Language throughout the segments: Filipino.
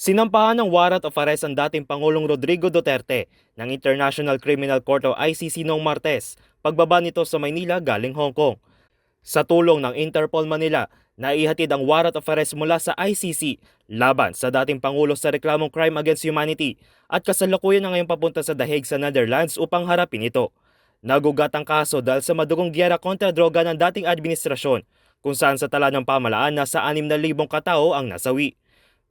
Sinampahan ng warrant of arrest ang dating Pangulong Rodrigo Duterte ng International Criminal Court o ICC noong Martes, pagbaba nito sa Maynila galing Hong Kong. Sa tulong ng Interpol Manila, naihatid ang warrant of arrest mula sa ICC laban sa dating Pangulo sa reklamong crime against humanity at kasalukuyan na ngayong papunta sa The Hague sa Netherlands upang harapin ito. Nagugat ang kaso dahil sa madugong giyera kontra droga ng dating administrasyon kung saan sa tala ng pamalaan nasa 6,000 katao ang nasawi.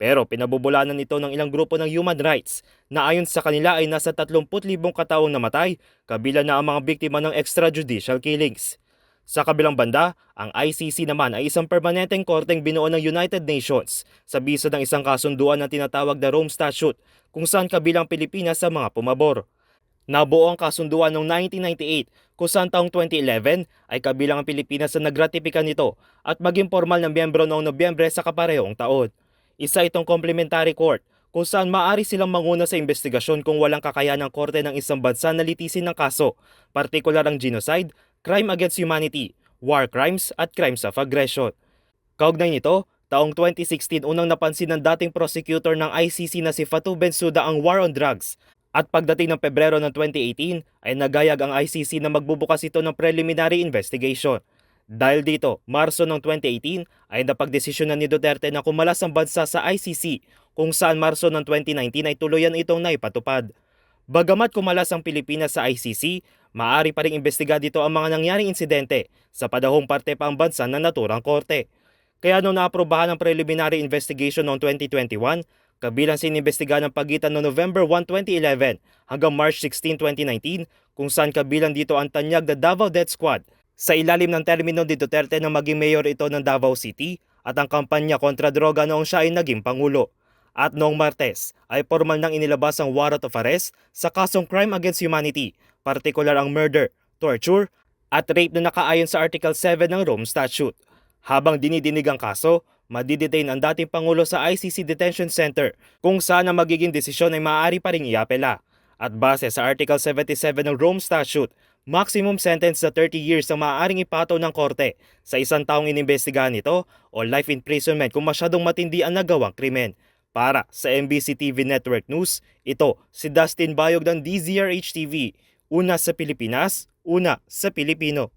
Pero pinabubulanan ito ng ilang grupo ng human rights na ayon sa kanila ay nasa 30,000 kataong namatay, kabilang na ang mga biktima ng extrajudicial killings. Sa kabilang banda, ang ICC naman ay isang permanenteng korteng binuo ng United Nations sa bisa ng isang kasunduan na tinatawag na Rome Statute kung saan kabilang Pilipinas sa mga pumabor. Nabuo ang kasunduan noong 1998 kung saan taong 2011 ay kabilang ang Pilipinas sa nagratipika nito at maging formal na miyembro noong Nobyembre sa kaparehong taon. Isa itong complementary court kung saan maaari silang manguna sa investigasyon kung walang kakayahan ng korte ng isang bansa na litisin ng kaso, partikular ang genocide, crime against humanity, war crimes at crimes of aggression. Kaugnay nito, taong 2016 unang napansin ng dating prosecutor ng ICC na si Fatou Bensouda ang war on drugs at pagdating ng Pebrero ng 2018 ay nagayag ang ICC na magbubukas ito ng preliminary investigation. Dahil dito, Marso ng 2018 ay napagdesisyonan ni Duterte na kumalas ang bansa sa ICC kung saan Marso ng 2019 ay tuluyan itong naipatupad. Bagamat kumalas ang Pilipinas sa ICC, maaari pa ring imbestiga dito ang mga nangyaring insidente sa panahong parte pa ang bansa na naturang korte. Kaya nung naaprobahan ang preliminary investigation noong 2021, kabilang sinimbestiga ng pagitan noong November 1, 2011 hanggang March 16, 2019 kung saan kabilang dito ang tanyag na Davao Death Squad sa ilalim ng termino ni Duterte na maging mayor ito ng Davao City at ang kampanya kontra droga noong siya ay naging Pangulo. At noong Martes ay formal nang inilabas ang warrant of arrest sa kasong crime against humanity, partikular ang murder, torture at rape na nakaayon sa Article 7 ng Rome Statute. Habang dinidinig ang kaso, madidetain ang dating Pangulo sa ICC Detention Center kung saan ang magiging desisyon ay maaari pa ring iapela. At base sa Article 77 ng Rome Statute, maximum sentence na 30 years ang maaaring ipataw ng korte sa isang taong inimbestigahan nito o life imprisonment kung masyadong matindi ang nagawang krimen. Para sa MBC TV Network News, ito si Dustin Bayog ng DZRH TV. Una sa Pilipinas, una sa Pilipino.